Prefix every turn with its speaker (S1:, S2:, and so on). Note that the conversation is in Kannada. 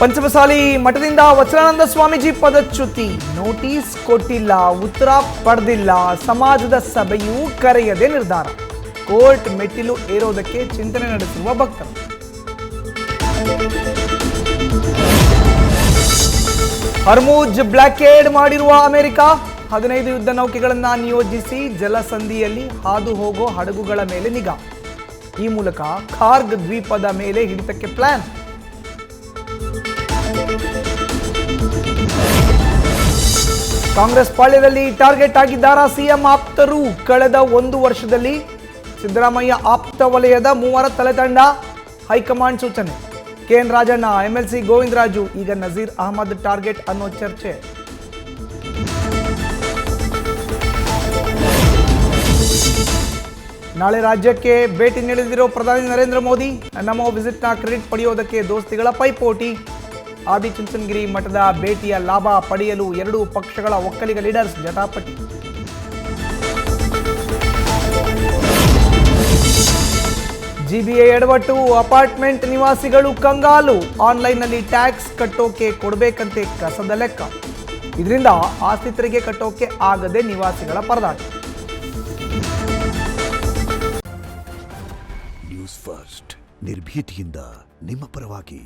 S1: ಪಂಚಮಸಾಲಿ ಮಠದಿಂದ ವಚನಾನಂದ ಸ್ವಾಮೀಜಿ ಪದಚ್ಯುತಿ ನೋಟಿಸ್ ಕೊಟ್ಟಿಲ್ಲ, ಉತ್ತರ ಪಡೆದಿಲ್ಲ, ಸಮಾಜದ ಸಭೆಯೂ ಕರೆಯದೆ ನಿರ್ಧಾರ. ಕೋರ್ಟ್ ಮೆಟ್ಟಿಲು ಏರೋದಕ್ಕೆ ಚಿಂತನೆ ನಡೆಸಿರುವ ಭಕ್ತರು. ಹರ್ಮುಜ್ ಬ್ಲಾಕೇಡ್ ಮಾಡಿರುವ ಅಮೆರಿಕ 15 ಯುದ್ಧ ನೌಕೆಗಳನ್ನು ನಿಯೋಜಿಸಿ ಜಲಸಂಧಿಯಲ್ಲಿ ಹಾದು ಹೋಗೋ ಹಡಗುಗಳ ಮೇಲೆ ನಿಗಾ. ಈ ಮೂಲಕ ಖಾರ್ಗ್ ದ್ವೀಪದ ಮೇಲೆ ಹಿಡಿತಕ್ಕೆ ಪ್ಲಾನ್. ಕಾಂಗ್ರೆಸ್ ಪಾಳ್ಯದಲ್ಲಿ ಟಾರ್ಗೆಟ್ ಆಗಿದ್ದಾರಾ ಸಿಎಂ ಆಪ್ತರು? ಕಳೆದ 1 ವರ್ಷದಲ್ಲಿ ಸಿದ್ದರಾಮಯ್ಯ ಆಪ್ತ ವಲಯದ 3 ತಲೆದಂಡ, ಹೈಕಮಾಂಡ್ ಸೂಚನೆ. ಕೆಎನ್ ರಾಜಣ್ಣ, ಎಂಎಲ್ಸಿ ಗೋವಿಂದರಾಜು, ಈಗ ನಜೀರ್ ಅಹಮದ್ ಟಾರ್ಗೆಟ್ ಅನ್ನೋ ಚರ್ಚೆ. ನಾಳೆ ರಾಜ್ಯಕ್ಕೆ ಭೇಟಿ ನೀಡಲಿರೋ ಪ್ರಧಾನಿ ನರೇಂದ್ರ ಮೋದಿ. ನಮೋ ವಿಸಿಟ್ನ ಕ್ರೆಡಿಟ್ ಪಡೆಯೋದಕ್ಕೆ ದೋಸ್ತಿಗಳ ಪೈಪೋಟಿ. ಆದಿಚುಂಚನಗಿರಿ ಮಠದ ಭೇಟಿಯ ಲಾಭ ಪಡೆಯಲು 2 ಪಕ್ಷಗಳ ಒಕ್ಕಲಿಗ ಲೀಡರ್ಸ್ ಜಟಾಪಟಿ. ಜಿಬಿಎ ಎಡವಟ್ಟು, ಅಪಾರ್ಟ್ಮೆಂಟ್ ನಿವಾಸಿಗಳು ಕಂಗಾಲು. ಆನ್ಲೈನ್ನಲ್ಲಿ ಟ್ಯಾಕ್ಸ್ ಕಟ್ಟೋಕೆ ಕೊಡಬೇಕಂತೆ ಕಸದ ಲೆಕ್ಕ. ಇದರಿಂದ ಆಸ್ತಿ ತೆರಿಗೆ ಕಟ್ಟೋಕೆ ಆಗದೆ ನಿವಾಸಿಗಳ ಪರದಾಟ.
S2: ನ್ಯೂಸ್ ಫಸ್ಟ್ ನಿರ್ಭೀತಿಯಿಂದ ನಿಮ್ಮ ಪರವಾಗಿ.